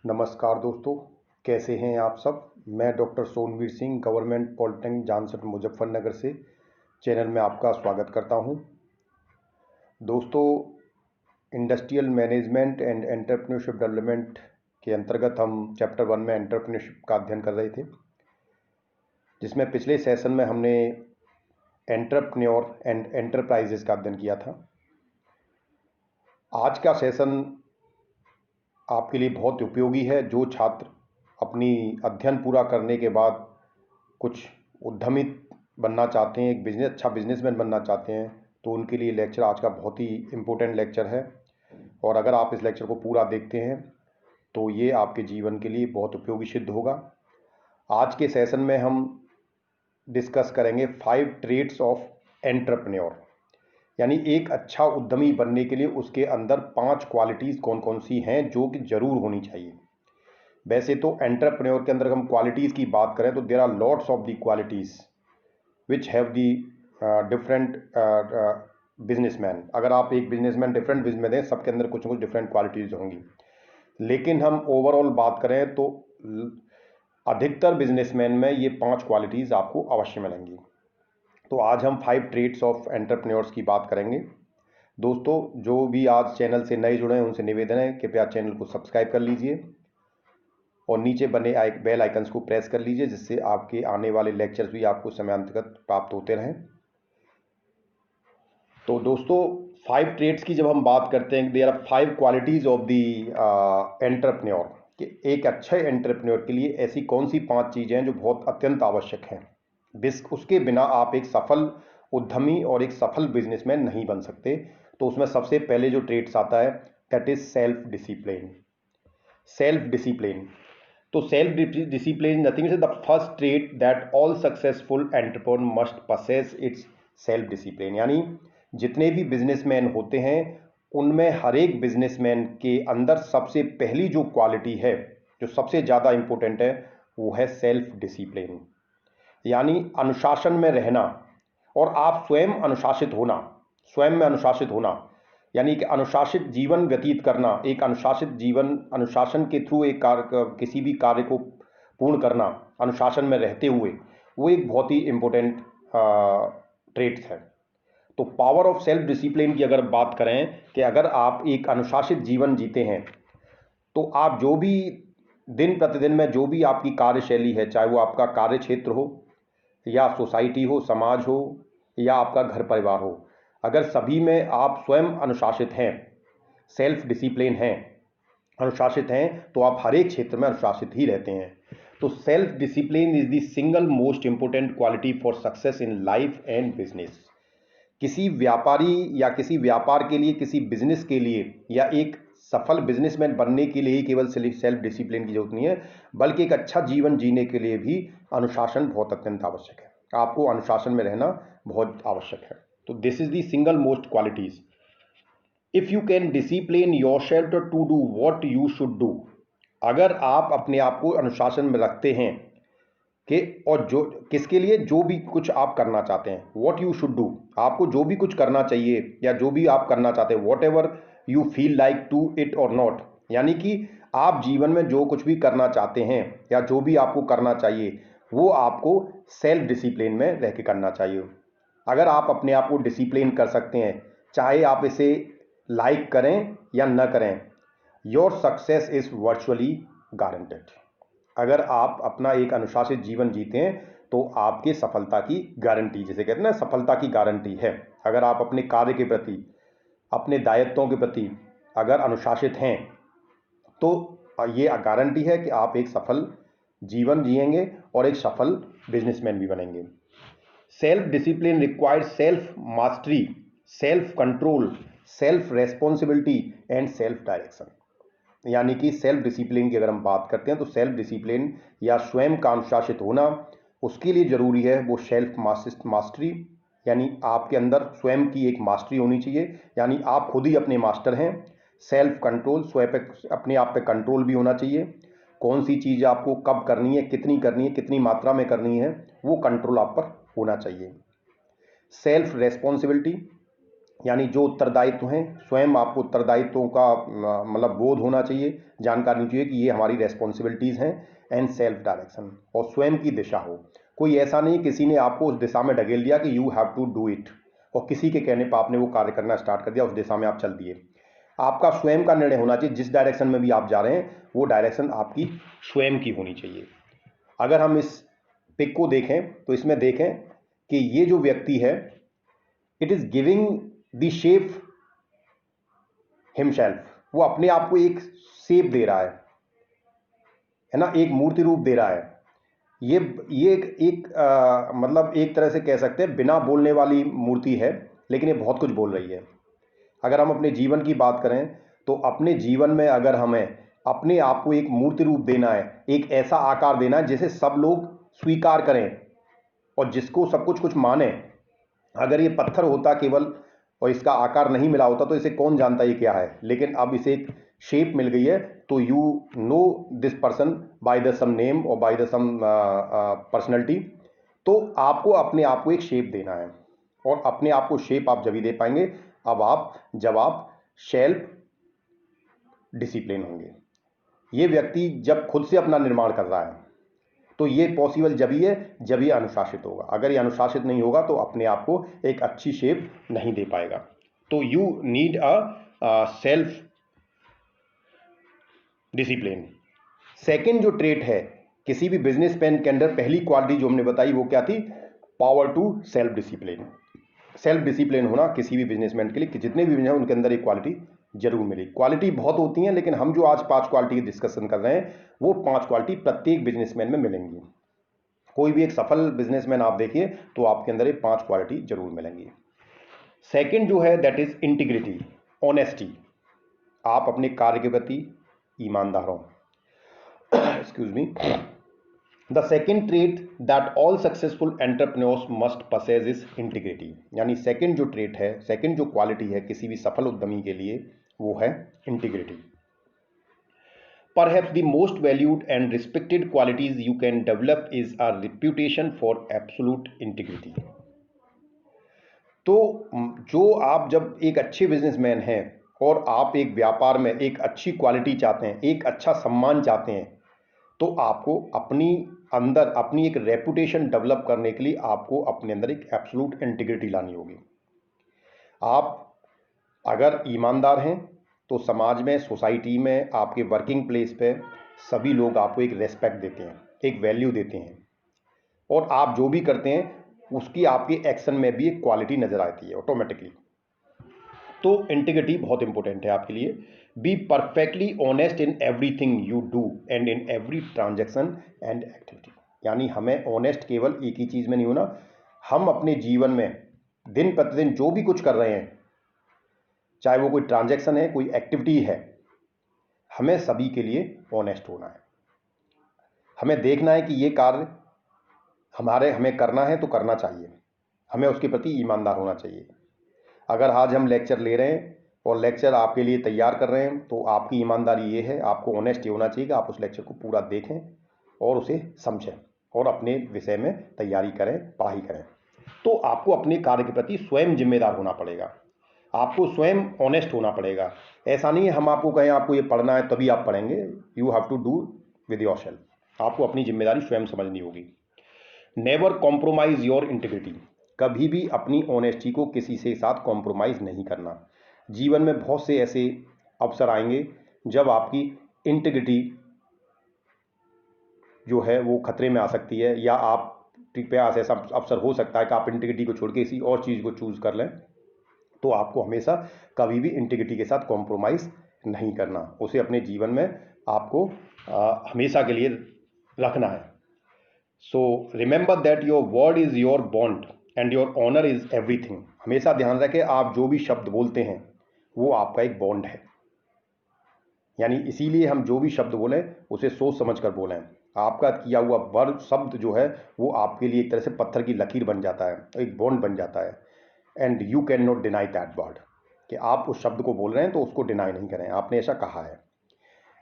नमस्कार दोस्तों, कैसे हैं आप सब। मैं doctor Sonveer Singh government polytechnic Jansath Muzaffarnagar से चैनल में आपका स्वागत करता हूं। दोस्तों, industrial management and entrepreneurship development के अंतर्गत हम चैप्टर 1 में एंटरप्रेन्योरशिप का अध्ययन कर रहे थे, जिसमें पिछले सेशन में हमने एंटरप्रेन्योर एंड एंटरप्राइजेस का अध्ययन किया था। आज का सेशन आपके लिए बहुत उपयोगी है। जो छात्र अपनी अध्ययन पूरा करने के बाद कुछ उद्यमी बनना चाहते हैं, एक अच्छा बिजनेसमैन बनना चाहते हैं, तो उनके लिए लेक्चर आज का बहुत ही इम्पोर्टेंट लेक्चर है। और अगर आप इस लेक्चर को पूरा देखते हैं तो ये आपके जीवन के लिए बहुत उपयोगी सिद्ध होगा। आज के सेशन में हम डिस्कस करेंगे 5 ट्रेट्स ऑफ एंटरप्रेन्योर, यानी एक अच्छा उद्यमी बनने के लिए उसके अंदर 5 क्वालिटीज़ कौन कौन सी हैं जो कि ज़रूर होनी चाहिए। वैसे तो एंटरप्रेन्योर के अंदर हम क्वालिटीज़ की बात करें तो there are lots of the qualities which have the different businessman. अगर आप एक बिजनेसमैन डिफरेंट बिजनेस में दें, सबके अंदर कुछ ना कुछ डिफरेंट क्वालिटीज़ होंगी, लेकिन हम ओवरऑल बात करें तो अधिकतर बिजनेसमैन में ये 5 क्वालिटीज़ आपको अवश्य मिलेंगी। तो आज हम 5 ट्रेट्स ऑफ एंटरप्रेन्योर्स की बात करेंगे। दोस्तों, जो भी आज चैनल से नए जुड़े हैं उनसे निवेदन है कि कृपया चैनल को सब्सक्राइब कर लीजिए और नीचे बने बेल आइकन्स को प्रेस कर लीजिए, जिससे आपके आने वाले लेक्चर्स भी आपको समयांतर्गत प्राप्त होते रहें। तो दोस्तों, 5 ट्रेट्स की जब हम बात करते हैं, there are 5 qualities of the entrepreneur, कि एक अच्छे एंटरप्रेन्योर के लिए ऐसी कौन सी 5 चीज़ें हैं जो बहुत अत्यंत आवश्यक हैं। उसके बिना आप एक सफल उद्यमी और एक सफल बिजनेसमैन नहीं बन सकते। तो उसमें सबसे पहले जो ट्रेट्स आता है, that is self discipline. Self discipline, तो self discipline nothing is the first trait that all successful entrepreneur must possess, it's self discipline. यानी जितने भी बिजनेसमैन होते हैं उनमें हर एक बिजनेसमैन के अंदर सबसे पहली जो क्वालिटी है, जो सबसे ज़्यादा इंपॉर्टेंट है, वो है सेल्फ डिसिप्लिन, यानी अनुशासन में रहना और आप स्वयं अनुशासित होना, स्वयं में अनुशासित होना, यानी कि अनुशासित जीवन व्यतीत करना। एक अनुशासित जीवन, अनुशासन के थ्रू एक कार्य, किसी भी कार्य को पूर्ण करना अनुशासन में रहते हुए, वो एक बहुत ही इम्पोर्टेंट ट्रेट्स है। तो पावर ऑफ सेल्फ डिसिप्लिन की अगर बात करें कि अगर आप एक अनुशासित जीवन जीते हैं तो आप जो भी दिन प्रतिदिन में जो भी आपकी कार्यशैली है, चाहे वो आपका कार्य क्षेत्र हो या सोसाइटी हो, समाज हो या आपका घर परिवार हो, अगर सभी में आप स्वयं अनुशासित हैं, सेल्फ डिसिप्लिन हैं, अनुशासित हैं, तो आप हर एक क्षेत्र में अनुशासित ही रहते हैं। तो self discipline is the single most important quality for success in life and business. किसी व्यापारी या किसी व्यापार के लिए, किसी बिजनेस के लिए या एक सफल बिजनेसमैन बनने के लिए ही केवल सेल्फ डिसिप्लिन की जरूरत नहीं है, बल्कि एक अच्छा जीवन जीने के लिए भी अनुशासन बहुत अत्यंत आवश्यक है। आपको अनुशासन में रहना बहुत आवश्यक है। तो this is the single most qualities. If you can discipline yourself to do what you should do, अगर आप अपने आप को अनुशासन में रखते हैं कि और जो किसके लिए, जो भी कुछ आप करना चाहते हैं, व्हाट यू शुड डू, आपको जो भी कुछ करना चाहिए या जो भी आप करना चाहते हैं, whatever you feel like to it और नॉट, यानी कि आप जीवन में जो कुछ भी करना चाहते हैं या जो भी आपको करना चाहिए, वो आपको सेल्फ डिसिप्लिन में रह के करना चाहिए। अगर आप अपने आप को डिसिप्लिन कर सकते हैं, चाहे आप इसे लाइक करें या न करें, your success is virtually guaranteed. अगर आप अपना एक अनुशासित जीवन जीते हैं तो आपकी सफलता की गारंटी, जिसे कहते हैं ना, सफलता की गारंटी है। अगर आप अपने कार्य के प्रति, अपने दायित्वों के प्रति अगर अनुशासित हैं तो ये गारंटी है कि आप एक सफल जीवन जिएंगे और एक सफल बिजनेसमैन भी बनेंगे। Self discipline required self mastery, self control, self responsibility and self direction. यानी कि सेल्फ डिसिप्लिन की अगर हम बात करते हैं तो सेल्फ डिसिप्लिन या स्वयं का अनुशासित होना, उसके लिए ज़रूरी है वो सेल्फ मास्टरी, यानी आपके अंदर स्वयं की एक मास्टरी होनी चाहिए, यानी आप खुद ही अपने मास्टर हैं। सेल्फ कंट्रोल, स्वयं पे, अपने आप पे कंट्रोल भी होना चाहिए। कौन सी चीज़ आपको कब करनी है, कितनी मात्रा में करनी है, वो कंट्रोल आप पर होना चाहिए। सेल्फ रेस्पॉन्सिबिलिटी, यानी जो उत्तरदायित्व हैं, स्वयं आपको उत्तरदायित्वों का मतलब बोध होना चाहिए, जानकारी होनी चाहिए कि ये हमारी रेस्पॉन्सिबिलिटीज़ हैं। एंड सेल्फ डायरेक्शन, और स्वयं की दिशा हो। कोई ऐसा नहीं किसी ने आपको उस दिशा में ढकेल दिया कि you have to do it, और किसी के कहने पर आपने वो कार्य करना स्टार्ट कर दिया, उस दिशा में आप चल दिए। आपका स्वयं का निर्णय होना चाहिए, जिस डायरेक्शन में भी आप जा रहे हैं वो डायरेक्शन आपकी स्वयं की होनी चाहिए। अगर हम इस पिक को देखें तो इसमें देखें कि ये जो व्यक्ति है, it is giving the shape himself, वो अपने आप को एक शेप दे रहा है ना, एक मूर्ति रूप दे रहा है। ये एक मतलब एक तरह से कह सकते हैं बिना बोलने वाली मूर्ति है, लेकिन ये बहुत कुछ बोल रही है। अगर हम अपने जीवन की बात करें तो अपने जीवन में अगर हमें अपने आप को एक मूर्ति रूप देना है, एक ऐसा आकार देना है जिसे सब लोग स्वीकार करें और जिसको सब कुछ माने। अगर ये पत्थर होता केवल और इसका आकार नहीं मिला होता तो इसे कौन जानता ये क्या है, लेकिन अब इसे एक शेप मिल गई है, तो you know this person by the same name और बाय द सम पर्सनैलिटी। तो आपको अपने आप को एक शेप देना है, और अपने आप को शेप आप जब ही दे पाएंगे जब आप सेल्फ डिसिप्लिन होंगे। ये व्यक्ति जब खुद से अपना निर्माण कर रहा है तो ये पॉसिबल जब ही है जब ये अनुशासित होगा। अगर ये अनुशासित नहीं होगा तो अपने आप को एक अच्छी शेप नहीं दे पाएगा। तो you need a self discipline. Second जो ट्रेट है किसी भी बिजनेसमैन के अंदर, पहली क्वालिटी जो हमने बताई वो क्या थी? Power to self discipline. Self discipline होना किसी भी बिजनेसमैन के लिए, कि जितने भी बिजनेस हैं उनके अंदर एक क्वालिटी जरूर मिली। क्वालिटी बहुत होती हैं, लेकिन हम जो आज 5 क्वालिटी की डिस्कशन कर रहे हैं वो 5 क्वालिटी प्रत्येक बिजनेसमैन में मिलेंगी। कोई भी एक सफल बिजनेसमैन आप देखिए तो आपके अंदर ये 5 क्वालिटी जरूर मिलेंगी। सेकंड जो है दैट इज इंटीग्रिटी, ऑनेस्टी। आप अपने कार्य के प्रति ईमानदार हो। Excuse me. The second trait that all successful entrepreneurs must possess is integrity. यानी सेकेंड जो ट्रेट है, सेकेंड जो क्वालिटी है किसी भी सफल उद्यमी के लिए, वो है integrity. Perhaps the most valued and respected qualities you can develop is a reputation for absolute integrity. तो जो आप जब एक अच्छे बिजनेसमैन हैं और आप एक व्यापार में एक अच्छी क्वालिटी चाहते हैं, एक अच्छा सम्मान चाहते हैं, तो आपको अपनी अंदर अपनी एक रेपुटेशन डेवलप करने के लिए आपको अपने अंदर एक एब्सोल्यूट इंटीग्रिटी लानी होगी। आप अगर ईमानदार हैं तो समाज में, सोसाइटी में, आपके वर्किंग प्लेस पे सभी लोग आपको एक रेस्पेक्ट देते हैं, एक वैल्यू देते हैं, और आप जो भी करते हैं उसकी आपके एक्शन में भी एक क्वालिटी नजर आती है ऑटोमेटिकली। तो इंटीग्रिटी बहुत इंपॉर्टेंट है आपके लिए। Be perfectly honest in everything you do and in every transaction and activity. यानी हमें ऑनेस्ट केवल एक ही चीज में नहीं होना, हम अपने जीवन में दिन प्रतिदिन जो भी कुछ कर रहे हैं, चाहे वो कोई ट्रांजैक्शन है, कोई एक्टिविटी है, हमें सभी के लिए ऑनेस्ट होना है। हमें देखना है कि ये कार्य हमें करना है तो करना चाहिए, हमें उसके प्रति ईमानदार होना चाहिए। अगर आज हम लेक्चर ले रहे हैं और लेक्चर आपके लिए तैयार कर रहे हैं तो आपकी ईमानदारी ये है, आपको ऑनेस्ट ये होना चाहिए कि आप उस लेक्चर को पूरा देखें और उसे समझें और अपने विषय में तैयारी करें, पढ़ाई करें। तो आपको अपने कार्य के प्रति स्वयं जिम्मेदार होना पड़ेगा, आपको स्वयं ऑनेस्ट होना पड़ेगा। ऐसा नहीं है हम आपको कहें आपको ये पढ़ना है तभी आप पढ़ेंगे। You have to do with yourself. आपको अपनी जिम्मेदारी स्वयं समझनी होगी। Never compromise your integrity. कभी भी अपनी ऑनेस्टी को किसी से साथ कॉम्प्रोमाइज नहीं करना। जीवन में बहुत से ऐसे अवसर आएंगे जब आपकी इंटीग्रिटी जो है वो खतरे में आ सकती है, या आप पास ऐसा अवसर हो सकता है कि आप इंटीग्रिटी को छोड़ के किसी और चीज़ को चूज कर लें। तो आपको हमेशा कभी भी इंटीग्रिटी के साथ कॉम्प्रोमाइज नहीं करना, उसे अपने जीवन में आपको हमेशा के लिए रखना है। So remember that your word is your bond and your honour is everything. हमेशा ध्यान रखें आप जो भी शब्द बोलते हैं वो आपका एक बॉन्ड है। यानी इसीलिए हम जो भी शब्द बोलें उसे सोच समझ कर बोलें। आपका किया हुआ वर्ड शब्द जो है वो आपके लिए एक तरह से पत्थर की लकीर बन जाता है, एक बॉन्ड बन जाता है। And you can not deny that word, कि आप उस शब्द को बोल रहे हैं तो उसको डिनाई नहीं करें, आपने ऐसा कहा है।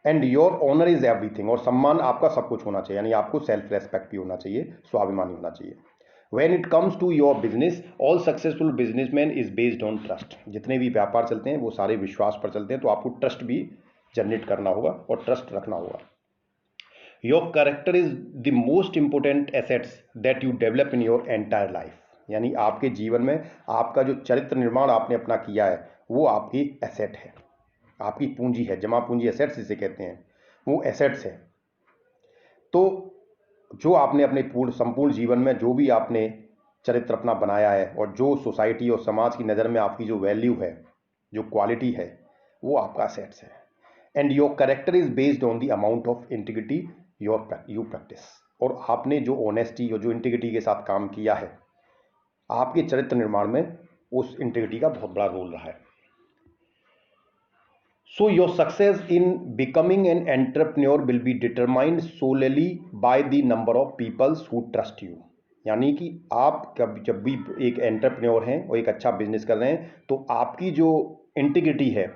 And your honour is everything, और सम्मान आपका सब कुछ होना चाहिए, यानी आपको सेल्फ रेस्पेक्ट भी होना चाहिए, स्वाभिमानी होना चाहिए। When it comes to your business, all successful businessman is based on trust. जितने भी व्यापार चलते हैं वो सारे विश्वास पर चलते हैं, तो आपको ट्रस्ट भी जनरेट करना होगा और ट्रस्ट रखना होगा। Your character is the most important assets that you develop in your entire life. यानी आपके जीवन में आपका जो चरित्र निर्माण आपने अपना किया है वो आपकी एसेट है, आपकी पूंजी है। जमा पूंजी एसेट्स जिसे कहते हैं, वो एसेट्स है। तो जो आपने अपने संपूर्ण जीवन में जो भी आपने चरित्र अपना बनाया है और जो सोसाइटी और समाज की नज़र में आपकी जो वैल्यू है, जो क्वालिटी है, वो आपका एसेट्स है। And your character is based on the amount of integrity you practice. और आपने जो ऑनेस्टी और जो इंटीग्रिटी के साथ काम किया है, आपके चरित्र निर्माण में उस इंटीग्रिटी का बहुत बड़ा रोल रहा है। So your success in becoming an entrepreneur will be determined solely by the number of people who trust you। यानी कि आप जब भी एक एंटरप्रेन्योर हैं और एक अच्छा बिजनेस कर रहे हैं, तो आपकी जो इंटीग्रिटी है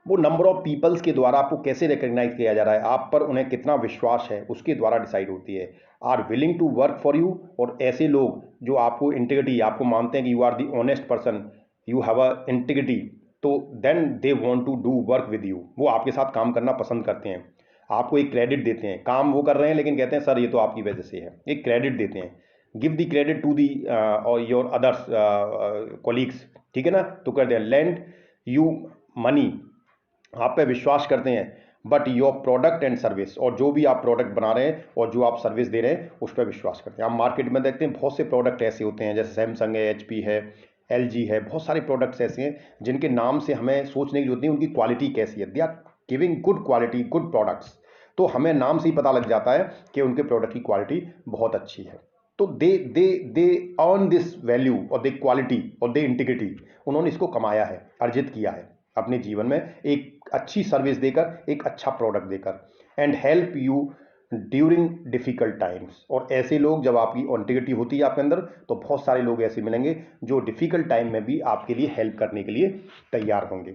वो नंबर ऑफ पीपल्स के द्वारा आपको कैसे रिकग्नाइज किया जा रहा है, आप पर उन्हें कितना विश्वास है, उसके द्वारा डिसाइड होती है। Are willing to work for you, और ऐसे लोग जो आपको इंटीग्रिटी, आपको मानते हैं कि you are the honest person, you have a integrity, तो then they want to do work with you. वो आपके साथ काम करना पसंद करते हैं, आपको एक क्रेडिट देते हैं। काम वो कर रहे हैं लेकिन कहते हैं सर ये तो आपकी वजह से है, एक क्रेडिट देते हैं। Give the credit to the और योर अदर्स कोलीग्स, ठीक है ना। तो कहते हैं लैंड यू मनी, आप पे विश्वास करते हैं, but your product and service, और जो भी आप प्रोडक्ट बना रहे हैं और जो आप सर्विस दे रहे हैं उस पर विश्वास करते हैं। आप मार्केट में देखते हैं बहुत से प्रोडक्ट ऐसे होते हैं, जैसे सैमसंग है, HP है, LG है, बहुत सारे प्रोडक्ट्स ऐसे हैं जिनके नाम से हमें सोचने की जरूरत नहीं उनकी क्वालिटी कैसी है। They are giving good quality, good products, तो हमें नाम से ही पता लग जाता है कि उनके प्रोडक्ट की क्वालिटी बहुत अच्छी है। तो दे अर्न दिस वैल्यू और दे क्वालिटी और दे इंटीग्रिटी, उन्होंने इसको कमाया है, अर्जित किया है अपने जीवन में, एक अच्छी सर्विस देकर, एक अच्छा प्रोडक्ट देकर। And help you during difficult times, और ऐसे लोग, जब आपकी इंटीग्रिटी होती है आपके अंदर, तो बहुत सारे लोग ऐसे मिलेंगे जो डिफिकल्ट टाइम में भी आपके लिए हेल्प करने के लिए तैयार होंगे।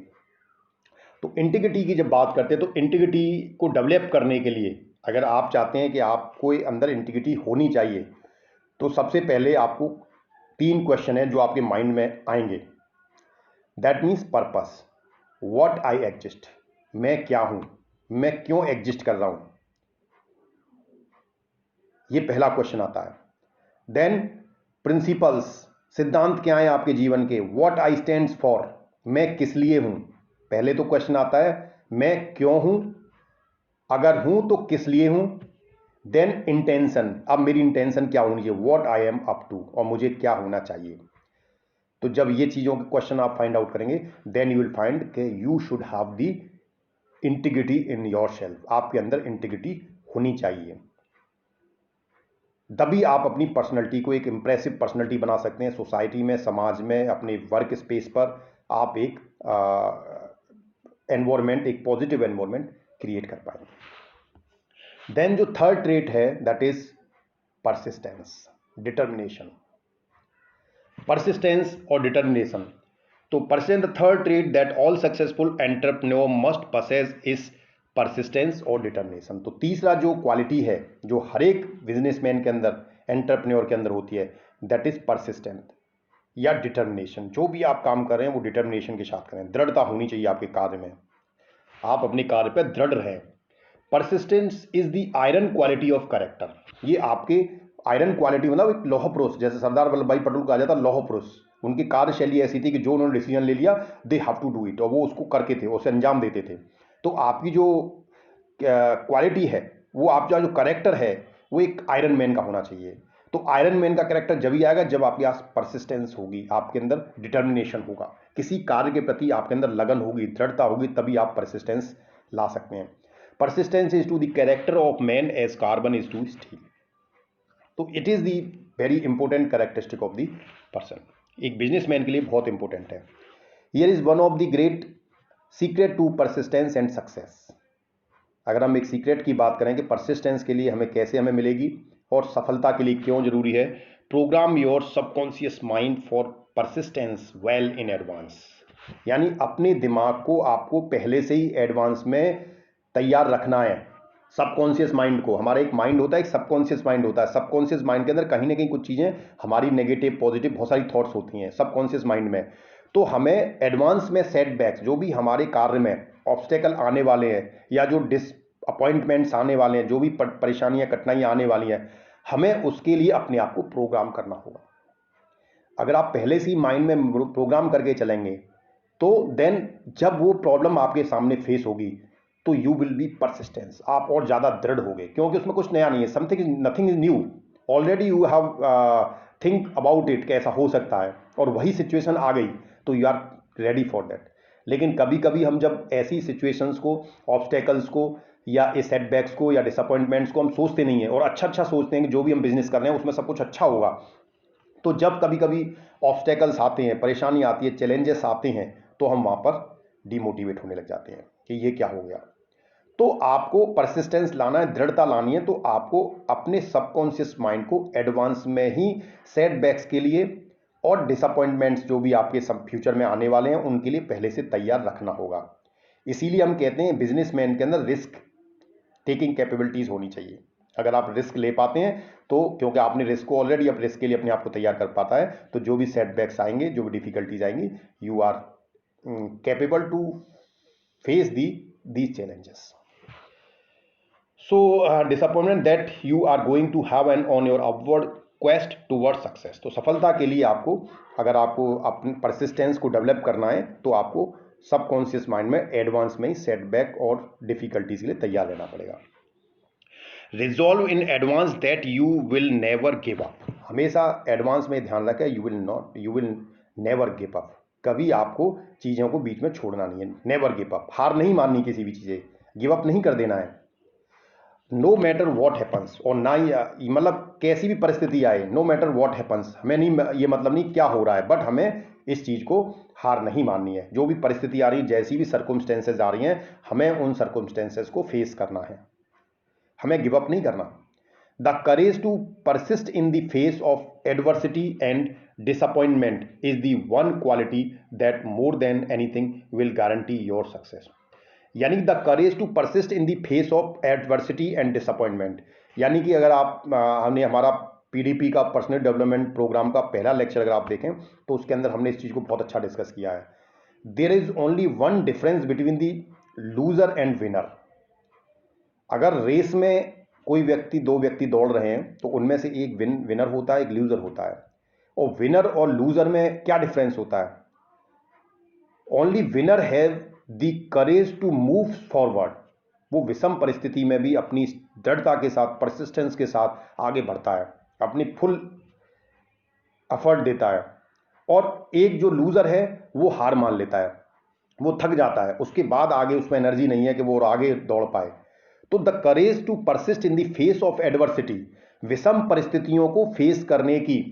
तो इंटीग्रिटी की जब बात करते हैं, तो इंटीग्रिटी को डेवलप करने के लिए अगर आप चाहते हैं कि आपको अंदर इंटीग्रिटी होनी चाहिए, तो सबसे पहले आपको 3 क्वेश्चन है जो आपके माइंड में आएंगे। That means purpose, what I exist, मैं क्या हूं, मैं क्यों एग्जिस्ट कर रहा हूं, ये पहला क्वेश्चन आता है। देन प्रिंसिपल्स, सिद्धांत क्या है आपके जीवन के। व्हाट आई स्टैंड्स फॉर, मैं किस लिए हूं। पहले तो क्वेश्चन आता है मैं क्यों हूं, अगर हूं तो किस लिए हूं। देन इंटेंशन, अब मेरी इंटेंशन क्या होनी चाहिए, what I am up to, और मुझे क्या होना चाहिए। तो जब ये चीजों के क्वेश्चन आप फाइंड आउट करेंगे, देन यू विल फाइंड कि you should have the integrity in your self, आपके अंदर इंटीग्रिटी होनी चाहिए। तभी आप अपनी पर्सनैलिटी को एक इंप्रेसिव पर्सनैलिटी बना सकते हैं सोसाइटी में, समाज में, अपने वर्क स्पेस पर। आप एक एनवायरमेंट, एक पॉजिटिव एनवायरमेंट क्रिएट कर पाएंगे। देन जो थर्ड ट्रेट है, that is persistence, determination. Persistence और डिटर्मिनेशन, तो persistence, the third trait that all successful entrepreneur must possess is persistence और डिटर्मिनेशन। तो तीसरा जो क्वालिटी है जो हर एक बिजनेसमैन के अंदर, एंटरप्रेन्योर के अंदर होती है, दैट इज परसिस्टेंस या डिटर्मिनेशन। जो भी आप काम कर रहे हैं वो डिटर्मिनेशन के साथ करें, दृढ़ता होनी चाहिए आपके कार्य में, आप अपने कार्य पर दृढ़ रहें। Persistence is the iron quality of character, ये आपके आयरन क्वालिटी, मतलब एक लौह पुरुष, जैसे सरदार वल्लभ भाई पटेल कहा जाता है लौह पुरुष। उनकी कार्यशैली ऐसी थी कि जो उन्होंने डिसीजन ले लिया, they have to do it, और वो उसको करके थे, उसे अंजाम देते थे। तो आपकी जो क्वालिटी है, वो आपका जो कैरेक्टर है, वो एक आयरन मैन का होना चाहिए। तो आयरन मैन का कैरेक्टर जब ही आएगा जब आपके पास परसिस्टेंस होगी, आपके अंदर डिटर्मिनेशन होगा, किसी कार्य के प्रति आपके अंदर लगन होगी, दृढ़ता होगी, तभी आप परसिस्टेंस ला सकते हैं। Persistence is to the character of man as carbon is to steel. तो it is the very important characteristic of the person, एक बिजनेसमैन के लिए बहुत इंपॉर्टेंट है। Here is one of the great secret to persistence and success. अगर हम एक secret की बात करें कि परसिस्टेंस के लिए हमें कैसे हमें मिलेगी और सफलता के लिए क्यों जरूरी है, programme your subconscious mind for persistence well in advance. यानी अपने दिमाग को आपको पहले से ही एडवांस में तैयार रखना है, सबकॉन्शियस माइंड को, हमारा एक माइंड होता है, एक सबकॉन्शियस माइंड होता है। सबकॉन्शियस माइंड के अंदर कहीं ना कहीं कुछ चीज़ें हमारी नेगेटिव पॉजिटिव बहुत सारी थॉट्स होती हैं सबकॉन्शियस माइंड में। तो हमें एडवांस में सेटबैक्स, जो भी हमारे कार्य में ऑब्स्टेकल आने वाले हैं या जो डिसअपॉइंटमेंट्स आने वाले हैं, जो भी परेशानियां कठिनाइयां आने वाली हैं, हमें उसके लिए अपने आप को प्रोग्राम करना होगा। अगर आप पहले से ही माइंड में प्रोग्राम करके चलेंगे तो देन जब वो प्रॉब्लम आपके सामने फेस होगी तो यू विल बी परसिस्टेंस, आप और ज़्यादा दृढ़ होगे, क्योंकि उसमें कुछ नया नहीं है। Something is nothing is new, already you have think about it कि ऐसा हो सकता है, और वही सिचुएशन आ गई तो you are ready for that. लेकिन कभी कभी हम जब ऐसी सिचुएशंस को, ऑब्स्टेकल्स को या इस सेटबैक्स को या डिसअपॉइंटमेंट्स को हम सोचते नहीं हैं और अच्छा सोचते हैं कि जो भी हम बिजनेस कर रहे हैं उसमें सब कुछ अच्छा होगा, तो जब कभी कभी ऑब्स्टेकल्स आते हैं, परेशानी आती है, चैलेंजेस आते हैं, तो हम वहाँ पर डिमोटिवेट होने लग जाते हैं कि ये क्या हो गया। तो आपको परसिस्टेंस लाना है, दृढ़ता लानी है, तो आपको अपने सबकॉन्शियस माइंड को एडवांस में ही सेटबैक्स के लिए और डिसअपॉइंटमेंट्स जो भी आपके सब फ्यूचर में आने वाले हैं उनके लिए पहले से तैयार रखना होगा। इसीलिए हम कहते हैं बिजनेसमैन के अंदर रिस्क टेकिंग कैपेबिलिटीज होनी चाहिए। अगर आप रिस्क ले पाते हैं तो, क्योंकि आपने रिस्क को ऑलरेडी, अब रिस्क के लिए अपने आप को तैयार कर पाता है, तो जो भी सेटबैक्स आएंगे, जो भी डिफिकल्टीज आएंगी, you are capable to face these challenges. So, disappointment that you are going to have an on your upward quest towards success। तो सफलता के लिए आपको, अगर आपको अपने परसिस्टेंस को डेवलप करना है तो आपको सबकॉन्शियस माइंड में एडवांस में ही सेटबैक और डिफिकल्टीज के लिए तैयार रहना पड़ेगा। Resolve in advance that you will never give up. हमेशा एडवांस में ध्यान रखें, you will never give up. कभी आपको चीज़ों को बीच में छोड़ना नहीं है, नेवर गिव अप, हार नहीं माननी किसी भी चीज़ें, गिव अप नहीं कर देना है। नो मैटर वॉट हैपन्स, और ना ही मतलब कैसी भी परिस्थिति आए, नो मैटर वॉट हैपन्स, हमें नहीं, ये मतलब नहीं क्या हो रहा है, बट हमें इस चीज़ को हार नहीं माननी है। जो भी परिस्थिति आ रही है, जैसी भी सर्कमस्टेंसेज आ रही हैं, हमें उन सर्कमस्टेंसेज को फेस करना है, हमें गिव अप नहीं करना। The courage to persist in the face of adversity and disappointment is the one quality that more than anything will guarantee your success. यानी the courage to persist in the face of adversity and disappointment, यानी कि अगर आप, हमने हमारा PDP का personal development programme का पहला लेक्चर अगर आप देखें तो उसके अंदर हमने इस चीज़ को बहुत अच्छा डिस्कस किया है। There is only one difference between the loser and winner. अगर रेस में कोई व्यक्ति, दो व्यक्ति दौड़ रहे हैं तो उनमें से एक विनर होता है, एक लूजर होता है। और विनर और लूजर में क्या डिफरेंस होता है? Only winner have the courage to move forward. वो विषम परिस्थिति में भी अपनी दृढ़ता के साथ, परसिस्टेंस के साथ आगे बढ़ता है, अपनी फुल एफर्ट देता है। और एक जो लूजर है वो हार मान लेता है, वो थक जाता है, उसके बाद आगे उसमें एनर्जी नहीं है कि वो और आगे दौड़ पाए। तो the courage to persist in the face of adversity, विषम परिस्थितियों को फेस करने की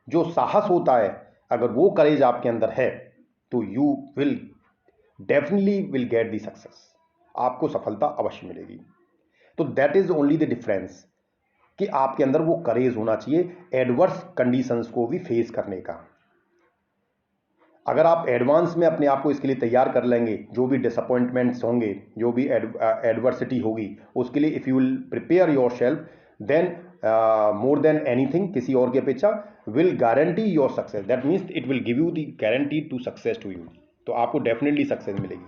जो साहस होता है, अगर वो करेज आपके अंदर है तो you will definitely will get the success, आपको सफलता अवश्य मिलेगी। तो that is only the difference कि आपके अंदर वो करेज होना चाहिए एडवर्स कंडीशंस को भी फेस करने का। अगर आप एडवांस में अपने आप को इसके लिए तैयार कर लेंगे, जो भी डिसअपॉइंटमेंट्स होंगे, जो भी एडवर्सिटी होगी, उसके लिए if you will prepare yourself, then more than anything, किसी और की अपेक्षा, will guarantee your success. That means it will give you the guarantee to success to you. तो आपको डेफिनेटली सक्सेस मिलेगी।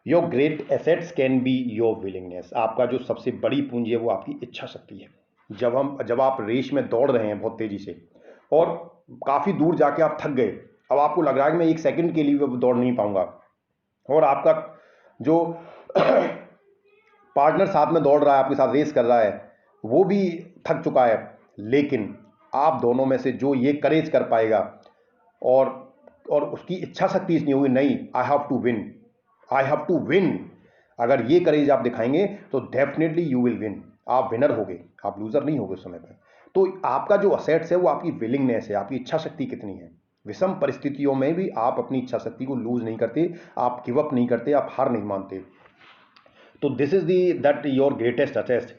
Your great assets can be your willingness. आपका जो सबसे बड़ी पूंजी है वो आपकी इच्छा शक्ति है। जब आप रेस में दौड़ रहे हैं बहुत तेजी से और काफ़ी दूर जाके आप थक गए, अब आपको लग रहा है कि मैं एक सेकंड के लिए भी दौड़ नहीं पाऊंगा, और आपका जो पार्टनर साथ में दौड़ रहा है, आपके साथ रेस कर रहा है, वो भी थक चुका है, लेकिन आप दोनों में से जो ये करेज कर पाएगा और उसकी इच्छा शक्ति इतनी होगी, नहीं, I have to win, I have to win, अगर ये करेज आप दिखाएंगे तो डेफिनेटली यू विल विन, आप विनर होगे, आप लूजर नहीं होगे उस समय पर। तो आपका जो असेट्स है वो आपकी विलिंगनेस है, आपकी इच्छा शक्ति कितनी है। विषम परिस्थितियों में भी आप अपनी इच्छा शक्ति को लूज नहीं करते, आप गिव अप नहीं करते, आप हार नहीं मानते। तो this is that your greatest asset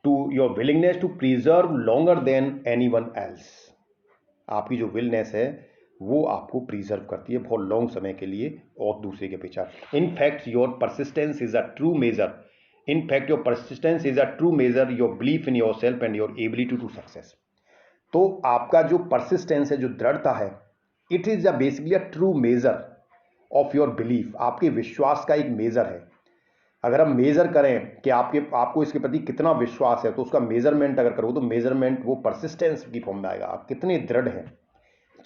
to your willingness to preserve longer than anyone else. आपकी जो विलनेस है वो आपको प्रिजर्व करती है बहुत लॉन्ग समय के लिए और दूसरे के पीछे। In fact your persistence is a true measure in fact your persistence is a true measure your belief in yourself and your ability to success. तो आपका जो परसिस्टेंस है, जो दृढ़ता है, it is a basically a true measure of your belief, आपके विश्वास का एक मेजर है। अगर हम मेजर करें कि आपको इसके प्रति कितना विश्वास है, तो उसका मेजरमेंट अगर करो तो मेजरमेंट वो परसिस्टेंस की फॉर्म में आएगा। आप कितने दृढ़ हैं,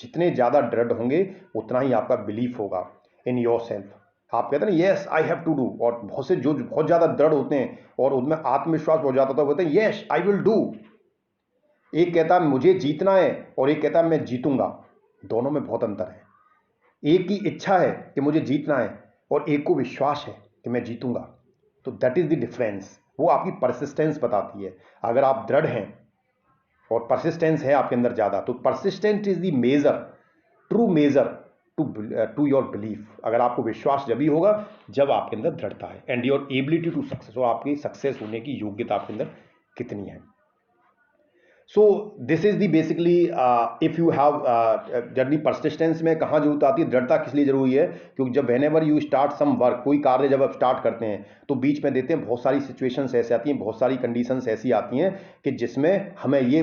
जितने ज़्यादा दृढ़ होंगे उतना ही आपका बिलीफ होगा इन योर सेल्फ। आप कहते हैं ना yes I have to do, और बहुत से जो बहुत ज़्यादा दृढ़ होते हैं और उनमें आत्मविश्वास हो जाता है, बोलते हैं येस आई विल डू। एक कहता है मुझे जीतना है और एक कहता है मैं जीतूंगा, दोनों में बहुत अंतर है। एक की इच्छा है कि मुझे जीतना है और एक को विश्वास है कि मैं जीतूंगा, तो दैट इज द डिफरेंस। वो आपकी परसिस्टेंस बताती है। अगर आप दृढ़ हैं और परसिस्टेंस है आपके अंदर ज़्यादा, तो persistent is the measure, true measure to your belief. अगर आपको विश्वास जब भी होगा जब आपके अंदर दृढ़ता है, and your ability to success, और आपकी सक्सेस होने की योग्यता आपके अंदर कितनी है। So this is the basically if you have journey persistence में कहाँ जरूरत आती है, दृढ़ता किस लिए जरूरी है, क्योंकि जब whenever you start some work, कोई कार्य जब आप स्टार्ट करते हैं तो बीच में देते हैं बहुत सारी सिचुएशंस ऐसी आती हैं, बहुत सारी कंडीशंस ऐसी आती हैं कि जिसमें हमें ये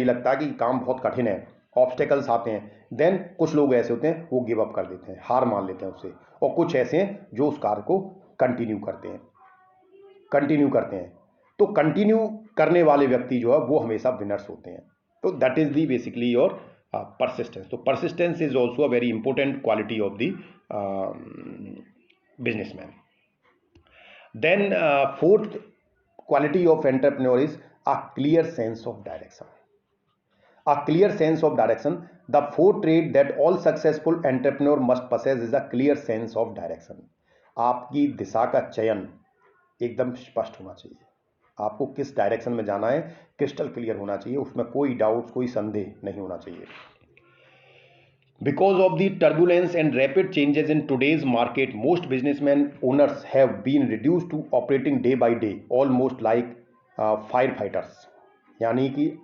लगता है कि काम बहुत कठिन है, ऑब्स्टेकल्स आते हैं। देन कुछ लोग ऐसे होते हैं वो गिव अप कर देते हैं, हार मान लेते हैं उससे, और कुछ ऐसे हैं जो उस कार्य को कंटिन्यू करते हैं। तो कंटिन्यू करने वाले व्यक्ति जो है वो हमेशा विनर्स होते हैं। तो that is the basically your persistence. तो persistence is also a very important quality of the businessman. Then fourth quality of entrepreneur is a clear sense of direction. A clear sense of direction. The fourth trait that all successful entrepreneur must possess is a clear sense of direction. आपकी दिशा का चयन एकदम स्पष्ट होना चाहिए। आपको किस direction में जाना है क्रिस्टल क्लियर होना चाहिए, उसमें कोई डाउट, कोई संदेह नहीं होना चाहिए। Because of the turbulence and rapid changes in today's market, most businessmen owners have been reduced to operating day by day, almost like firefighters. यानी कि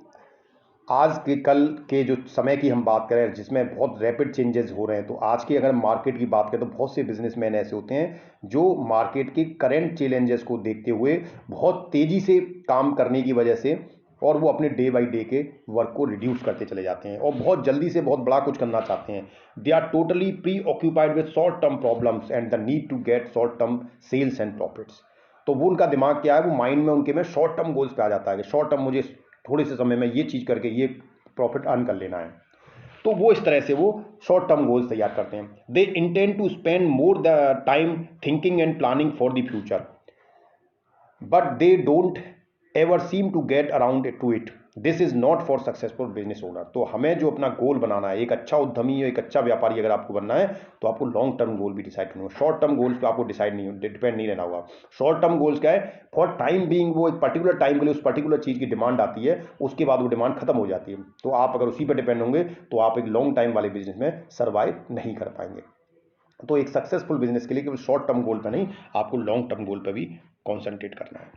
आज के कल के जो समय की हम बात करें जिसमें बहुत रैपिड चेंजेस हो रहे हैं, तो आज की अगर मार्केट की बात करें तो बहुत से बिजनेसमैन ऐसे होते हैं जो मार्केट के करंट चैलेंजेस को देखते हुए बहुत तेज़ी से काम करने की वजह से, और वो अपने डे बाई डे के वर्क को रिड्यूस करते चले जाते हैं और बहुत जल्दी से बहुत बड़ा कुछ करना चाहते हैं। They are totally preoccupied with short term problems and the need to get short term sales and profits. तो वो उनका दिमाग क्या है, वो माइंड में उनके में शॉर्ट टर्म गोल्स पे आ जाता है कि शॉर्ट टर्म मुझे थोड़े से समय में ये चीज़ करके ये प्रॉफिट अर्न कर लेना है। तो वो इस तरह से वो शॉर्ट टर्म गोल्स तैयार करते हैं। They intend to spend more the time thinking and planning for the future, but they don't ever seem to get around to it. This is not for successful business owner. तो हमें जो अपना गोल बनाना है, एक अच्छा उद्यमी, एक अच्छा व्यापारी अगर आपको बनना है तो आपको लॉन्ग टर्म गोल भी डिसाइड करना होगा। शॉर्ट टर्म गोल्स पे आपको डिपेंड नहीं रहना होगा। शॉर्ट टर्म गोल्स क्या है, फॉर टाइम बीइंग, वो एक पर्टिकुलर टाइम के लिए उस पर्टिकुलर चीज़ की डिमांड आती है, उसके बाद वो डिमांड खत्म हो जाती है। तो आप अगर उसी पर डिपेंड होंगे तो आप एक लॉन्ग टाइम वाले बिजनेस में सर्वाइव नहीं कर पाएंगे। तो एक सक्सेसफुल बिजनेस के लिए केवल शॉर्ट टर्म गोल पर नहीं, आपको लॉन्ग टर्म गोल पर भी कॉन्सेंट्रेट करना है।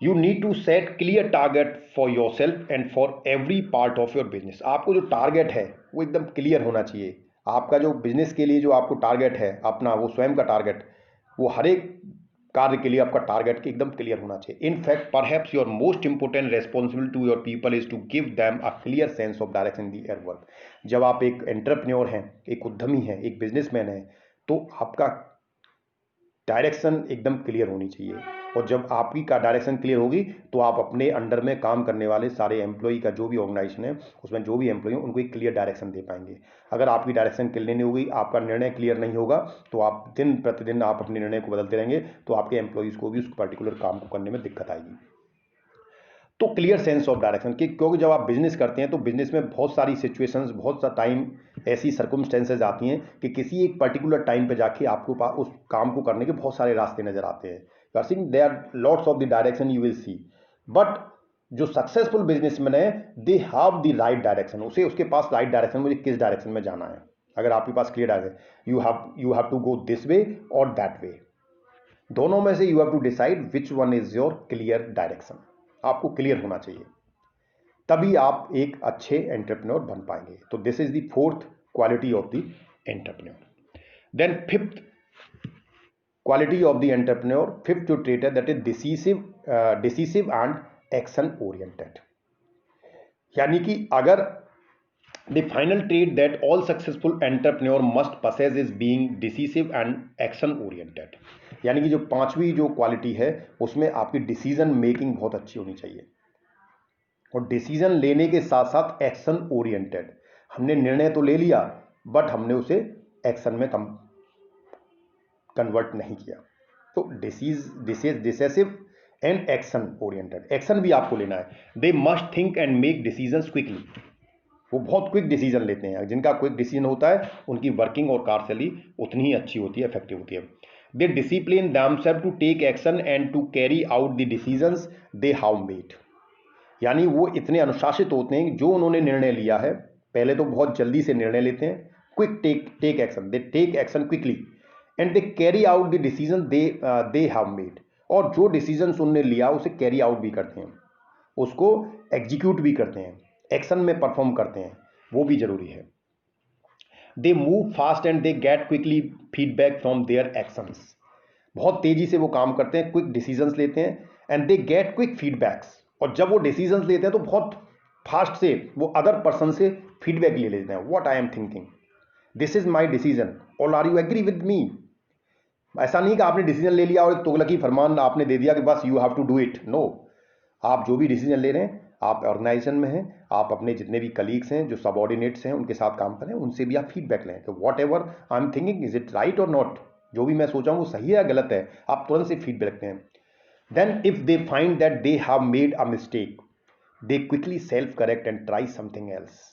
You need to set clear target for yourself and for every part of your business. आपको जो टारगेट है वो एकदम क्लियर होना चाहिए। आपका जो बिजनेस के लिए जो आपको टारगेट है अपना, वो स्वयं का टारगेट, वो हर एक कार्य के लिए आपका टारगेट एकदम क्लियर होना चाहिए। In fact perhaps your most important responsibility to your people is to give them a clear sense of direction in their work. जब आप एक एंटरप्रेन्योर हैं, एक उद्यमी हैं, एक बिजनेसमैन हैं, तो आपका डायरेक्शन एकदम क्लियर होनी चाहिए। और जब आपकी का डायरेक्शन क्लियर होगी तो आप अपने अंडर में काम करने वाले सारे एम्प्लॉई का, जो भी ऑर्गेनाइजेशन है उसमें जो भी एम्प्लॉई हैं, उनको एक क्लियर डायरेक्शन दे पाएंगे। अगर आपकी डायरेक्शन क्लियर नहीं होगी, आपका निर्णय क्लियर नहीं होगा, तो आप दिन प्रतिदिन आप अपने निर्णय को बदलते रहेंगे, तो आपके एम्प्लॉयज़ को भी उस पर्टिकुलर काम को करने में दिक्कत आएगी। तो क्लियर सेंस ऑफ डायरेक्शन की, क्योंकि जब आप बिजनेस करते हैं तो बिजनेस में बहुत सारी सिचुएशंस, बहुत सा टाइम ऐसी सर्कमस्टेंसेज आती हैं कि किसी एक पर्टिकुलर टाइम पे जाके आपको पास उस काम को करने के बहुत सारे रास्ते नजर आते हैं। You are seeing there are lots of the direction you will see, but जो सक्सेसफुल बिजनेसमैन है they have the right direction. उसके पास राइट डायरेक्शन, मुझे किस डायरेक्शन में जाना है। अगर आपके पास clear direction, you have to go this way और दैट वे, दोनों में से you have to decide which one is your clear direction. आपको क्लियर होना चाहिए, तभी आप एक अच्छे एंटरप्रेन्योर बन पाएंगे। तो this is the fourth quality of the entrepreneur. Then fifth quality of the entrepreneur, fifth जो ट्रेट है that is decisive and action oriented. यानी कि अगर the final trait that all successful entrepreneur must possess is being decisive and action oriented. यानी कि जो पांचवी जो क्वालिटी है उसमें आपकी डिसीजन मेकिंग बहुत अच्छी होनी चाहिए, और डिसीजन लेने के साथ साथ एक्शन ओरिएंटेड। हमने निर्णय तो ले लिया बट हमने उसे एक्शन में कन्वर्ट नहीं किया। तो decisive and action oriented, action भी आपको लेना है। They must think and make decisions quickly. वो बहुत क्विक डिसीजन लेते हैं। जिनका क्विक डिसीजन होता है उनकी वर्किंग और कार्यशैली उतनी ही अच्छी होती है, इफेक्टिव होती है। They discipline themselves to take action and to carry out the decisions they have made. यानी वो इतने अनुशासित होते हैं, जो उन्होंने निर्णय लिया है पहले तो बहुत जल्दी से निर्णय लेते हैं, quick take action, they take action quickly and they carry out the decision they have made. और जो डिसीजन उन्होंने लिया उसे कैरी आउट भी करते हैं, उसको एग्जीक्यूट भी करते हैं, एक्शन में परफॉर्म करते हैं, वो भी जरूरी है। They move fast and they get quickly feedback from their actions. बहुत तेजी से वो काम करते हैं, क्विक डिसीजंस लेते हैं and they get quick feedbacks. और जब वो डिसीजंस लेते हैं तो बहुत फास्ट से वो अदर पर्सन से फीडबैक ले लेते हैं। What I am thinking, this is my decision, और are you agree with me. ऐसा नहीं कि आपने डिसीजन ले लिया और एक तुगलकी फरमान आपने दे दिया कि बस you have to do it. No, आप जो भी डिसीजन ले रहे हैं, आप ऑर्गेनाइजेशन में हैं, आप अपने जितने भी कलीग्स हैं, जो सबऑर्डिनेट्स हैं, उनके साथ काम करें, उनसे भी आप फीडबैक लें कि what ever I am thinking is it right और नॉट। जो भी मैं सोचा हूँ वो सही है या गलत है, आप तुरंत से फीडबैक लेते हैं। Then if they find that they have made a mistake they quickly self correct and try something else.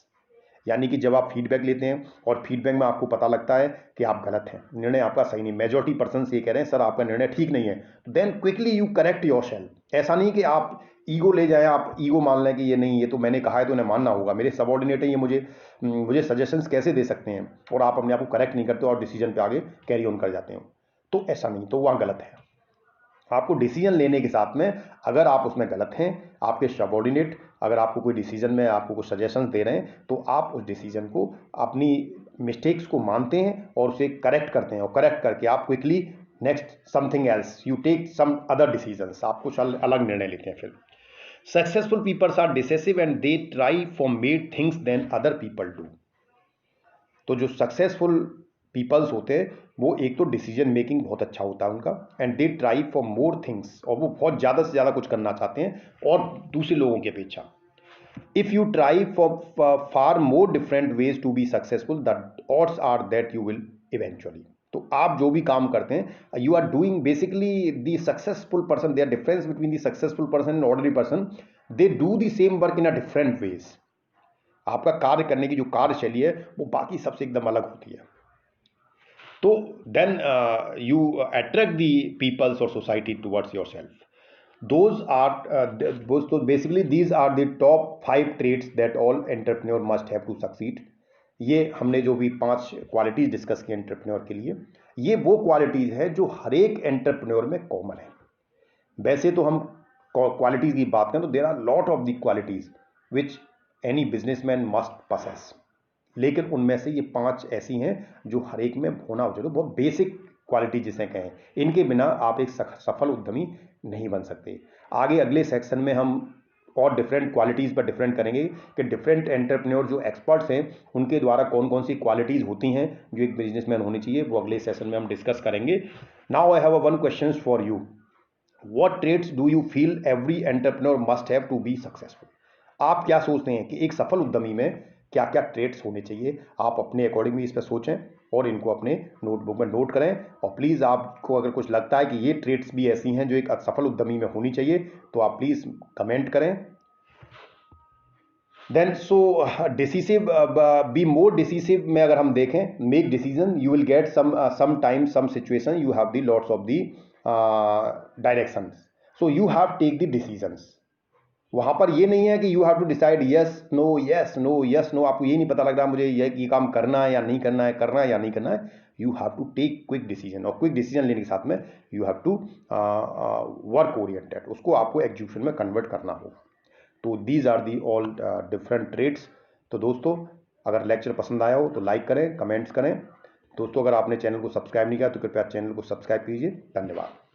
यानी कि जब आप फीडबैक लेते हैं और फीडबैक में आपको पता लगता है कि आप गलत हैं, निर्णय आपका सही नहीं, मेजॉरिटी पर्सन ये कह रहे हैं सर आपका निर्णय ठीक नहीं है, then quickly you correct yourself. ऐसा नहीं कि आप ईगो ले जाएं, आप ईगो मान लें कि ये नहीं, ये तो मैंने कहा है तो उन्हें मानना होगा, मेरे सबऑर्डिनेट है, ये मुझे सजेशंस कैसे दे सकते हैं, और आप अपने आप को करेक्ट नहीं करते और डिसीजन पे आगे कैरी ऑन कर जाते हो। तो ऐसा नहीं, तो वहाँ गलत है। आपको डिसीजन लेने के साथ में अगर आप उसमें गलत हैं, आपके सबऑर्डिनेट अगर आपको कोई डिसीजन में आपको कुछ सजेशंस दे रहे हैं, तो आप उस डिसीजन को, अपनी मिस्टेक्स को मानते हैं और उसे करेक्ट करते हैं, और करेक्ट करके आप quickly next something else, you take some other decisions, आप कुछ अलग निर्णय लेते हैं। फिर successful peoples are decisive and they try for made things than other people do. तो जो सक्सेसफुल पीपल्स होते हैं वो एक तो डिसीजन मेकिंग बहुत अच्छा होता है उनका, and they try for more things, और वो बहुत ज़्यादा से ज़्यादा कुछ करना चाहते हैं और दूसरे लोगों की अपेक्षा। If you try for far more different ways to be successful the odds are that you will eventually. तो आप जो भी काम करते हैं, you are doing basically the successful person, there difference between the successful person and ordinary person, they do the same work in a different ways. आपका कार्य करने की जो कार्यशैली है वो बाकी सबसे एकदम अलग होती है। तो then you attract the peoples और society towards your self. those are so basically these are the top 5 traits that all entrepreneur must have to succeed। ये हमने जो भी 5 क्वालिटीज डिस्कस की एंटरप्रेन्योर के लिए, ये वो क्वालिटीज है जो हर एक एंटरप्रेन्योर में कॉमन है। वैसे तो हम क्वालिटीज की बात करें तो there are lot of the qualities which any businessman must possess, लेकिन उनमें से ये 5 ऐसी हैं जो हर एक में होना हो चाहिए। बहुत बेसिक क्वालिटी जिसे कहें, इनके बिना आप एक सफल उद्यमी नहीं बन सकते। आगे अगले सेक्शन में हम और डिफरेंट क्वालिटीज़ पर डिफरेंट करेंगे कि डिफरेंट एंटरप्रेन्योर जो एक्सपर्ट्स हैं उनके द्वारा कौन कौन सी क्वालिटीज़ होती हैं जो एक बिजनेसमैन होनी चाहिए, वो अगले सेशन में हम डिस्कस करेंगे। Now I have a one question for you, what traits do you feel every entrepreneur must have to be successful. आप क्या सोचते हैं कि एक सफल उद्यमी में क्या क्या ट्रेट्स होने चाहिए? आप अपने अकॉर्डिंगली इस पर सोचें और इनको अपने नोटबुक में नोट करें, और प्लीज़ आपको अगर कुछ लगता है कि ये ट्रेट्स भी ऐसी हैं जो एक सफल उद्यमी में होनी चाहिए तो आप प्लीज़ कमेंट करें। Then so decisive, be more decisive में अगर हम देखें, make decision, you will get some time some situation you have the lots of the direction, so you have take the decisions. वहां पर ये नहीं है कि you have to decide yes no yes no yes no, आपको ये नहीं पता लग रहा मुझे ये काम करना है या नहीं करना है, करना है या नहीं करना है। You have to take quick decision, और क्विक डिसीजन लेने के साथ में you have to work oriented, उसको आपको एग्जीक्यूशन में कन्वर्ट करना होगा। तो these are the all different trades. तो दोस्तों, अगर लेक्चर पसंद आया हो तो लाइक करें, कमेंट्स करें। दोस्तों, अगर आपने चैनल को सब्सक्राइब नहीं किया तो कृपया चैनल को सब्सक्राइब कीजिए। धन्यवाद।